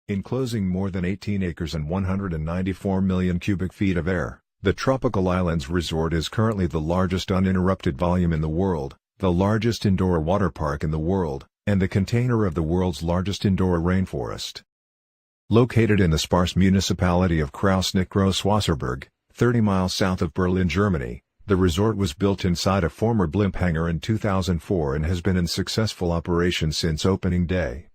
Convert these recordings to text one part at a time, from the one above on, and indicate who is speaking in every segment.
Speaker 1: Enclosing more than 18 acres and 194 million cubic feet of air, the Tropical Islands Resort is currently the largest uninterrupted volume in the world, the largest indoor water park in the world, and the container of the world's largest indoor rainforest. Located in the sparse municipality of Krausnick-Großwasserburg, 30 miles south of Berlin, Germany, the resort was built inside a former blimp hangar in 2004 and has been in successful operation since opening day.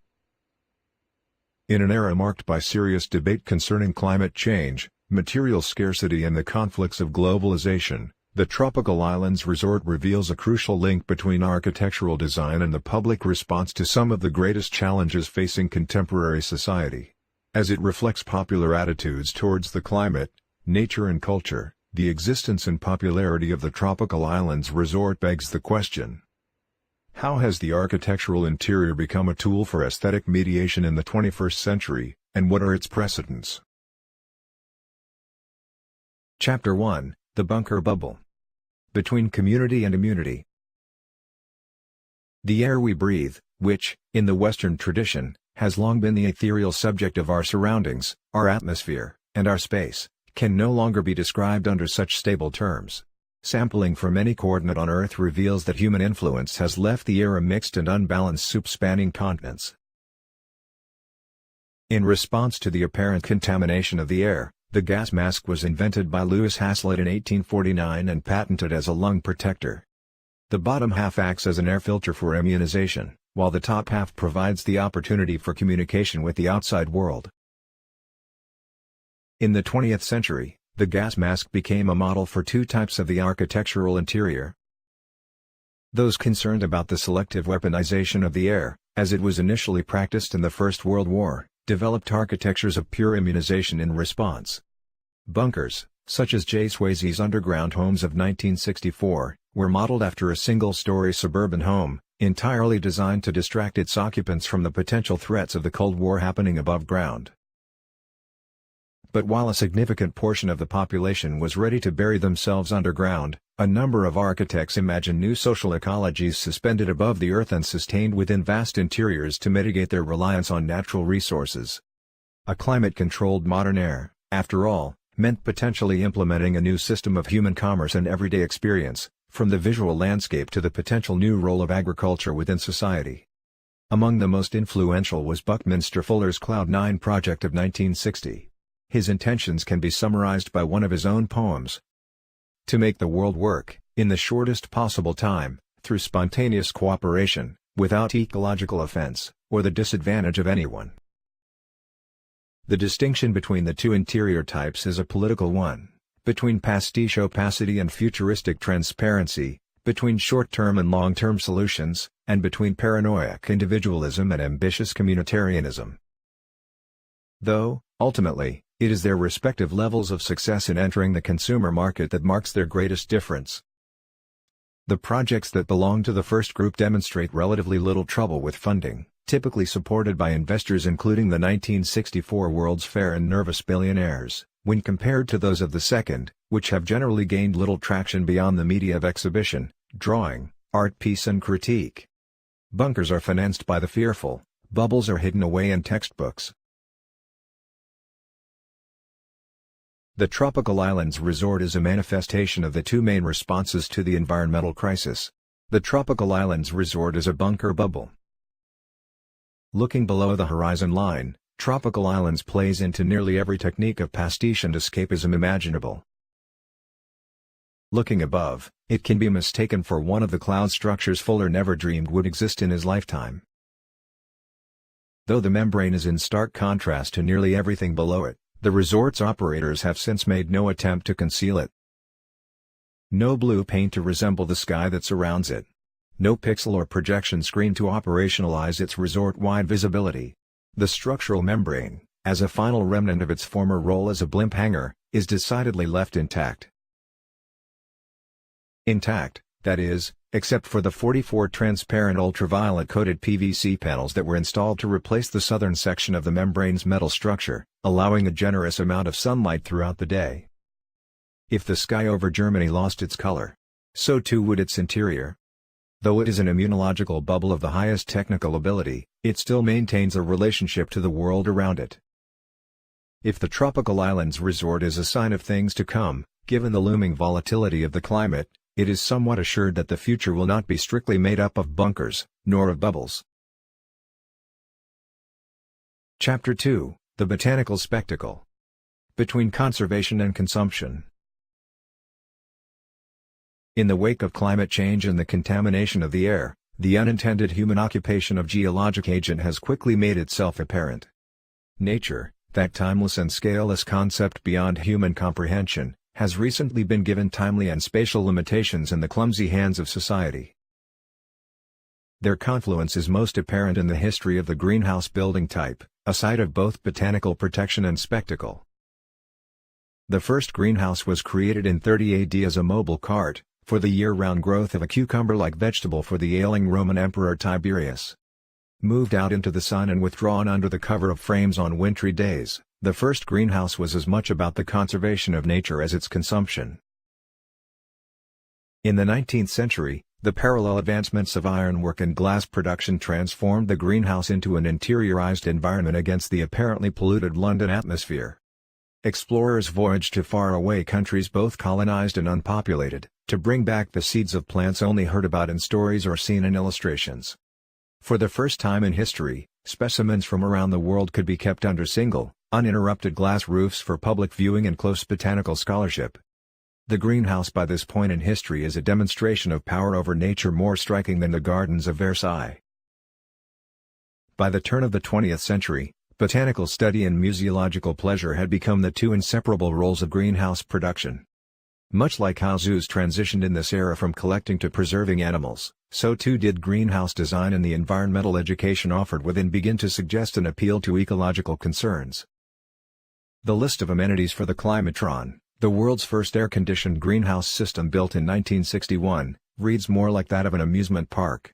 Speaker 1: In an era marked by serious debate concerning climate change, material scarcity and the conflicts of globalization, the Tropical Islands Resort reveals a crucial link between architectural design and the public response to some of the greatest challenges facing contemporary society. As it reflects popular attitudes towards the climate, nature and culture, the existence and popularity of the Tropical Islands Resort begs the question: how has the architectural interior become a tool for aesthetic mediation in the 21st century, and what are its precedents? Chapter 1: The Bunker Bubble. Between Community and Immunity. The air we breathe, which, in the Western tradition, has long been the ethereal subject of our surroundings, our atmosphere, and our space, can no longer be described under such stable terms. Sampling from any coordinate on Earth reveals that human influence has left the air a mixed and unbalanced soup spanning continents. In response to the apparent contamination of the air, the gas mask was invented by Louis Haslet in 1849 and patented as a lung protector. The bottom half acts as an air filter for immunization, while the top half provides the opportunity for communication with the outside world. In the 20th century, the gas mask became a model for two types of the architectural interior. Those concerned about the selective weaponization of the air, as it was initially practiced in the First World War, developed architectures of pure immunization in response. Bunkers, such as J. Swayze's underground homes of 1964, were modeled after a single-story suburban home, entirely designed to distract its occupants from the potential threats of the Cold War happening above ground. But while a significant portion of the population was ready to bury themselves underground, a number of architects imagined new social ecologies suspended above the earth and sustained within vast interiors to mitigate their reliance on natural resources. A climate-controlled modern air, after all, meant potentially implementing a new system of human commerce and everyday experience, from the visual landscape to the potential new role of agriculture within society. Among the most influential was Buckminster Fuller's Cloud9 project of 1960. His intentions can be summarized by one of his own poems: to make the world work, in the shortest possible time, through spontaneous cooperation, without ecological offense, or the disadvantage of anyone. The distinction between the two interior types is a political one, between pastiche opacity and futuristic transparency, between short-term and long-term solutions, and between paranoiac individualism and ambitious communitarianism. Though, ultimately, it is their respective levels of success in entering the consumer market that marks their greatest difference. The projects that belong to the first group demonstrate relatively little trouble with funding, typically supported by investors including the 1964 World's Fair and nervous billionaires, when compared to those of the second, which have generally gained little traction beyond the media of exhibition, drawing, art piece and critique. Bunkers are financed by the fearful, bubbles are hidden away in textbooks. The Tropical Islands Resort is a manifestation of the two main responses to the environmental crisis. The Tropical Islands Resort is a bunker bubble. Looking below the horizon line, Tropical Islands plays into nearly every technique of pastiche and escapism imaginable. Looking above, it can be mistaken for one of the cloud structures Fuller never dreamed would exist in his lifetime. Though the membrane is in stark contrast to nearly everything below it, the resort's operators have since made no attempt to conceal it. No blue paint to resemble the sky that surrounds it. No pixel or projection screen to operationalize its resort-wide visibility. The structural membrane, as a final remnant of its former role as a blimp hangar, is decidedly left intact. Intact, that is, except for the 44 transparent ultraviolet-coated PVC panels that were installed to replace the southern section of the membrane's metal structure, allowing a generous amount of sunlight throughout the day. If the sky over Germany lost its color, so too would its interior. Though it is an immunological bubble of the highest technical ability, it still maintains a relationship to the world around it. If the tropical islands resort is a sign of things to come, given the looming volatility of the climate, it is somewhat assured that the future will not be strictly made up of bunkers, nor of bubbles. Chapter 2, The Botanical Spectacle. Between Conservation and Consumption. In the wake of climate change and the contamination of the air, the unintended human occupation of geologic agent has quickly made itself apparent. Nature, that timeless and scaleless concept beyond human comprehension, has recently been given timely and spatial limitations in the clumsy hands of society. Their confluence is most apparent in the history of the greenhouse building type, a site of both botanical protection and spectacle. The first greenhouse was created in 30 AD as a mobile cart, for the year-round growth of a cucumber-like vegetable for the ailing Roman Emperor Tiberius. Moved out into the sun and withdrawn under the cover of frames on wintry days, the first greenhouse was as much about the conservation of nature as its consumption. In the 19th century, the parallel advancements of ironwork and glass production transformed the greenhouse into an interiorized environment against the apparently polluted London atmosphere. Explorers voyaged to faraway countries both colonized and unpopulated, to bring back the seeds of plants only heard about in stories or seen in illustrations. For the first time in history, specimens from around the world could be kept under single, uninterrupted glass roofs for public viewing and close botanical scholarship. The greenhouse by this point in history is a demonstration of power over nature more striking than the gardens of Versailles. By the turn of the 20th century, botanical study and museological pleasure had become the two inseparable roles of greenhouse production. Much like how zoos transitioned in this era from collecting to preserving animals, so too did greenhouse design and the environmental education offered within begin to suggest an appeal to ecological concerns. The list of amenities for the Climatron, the world's first air-conditioned greenhouse system built in 1961, reads more like that of an amusement park.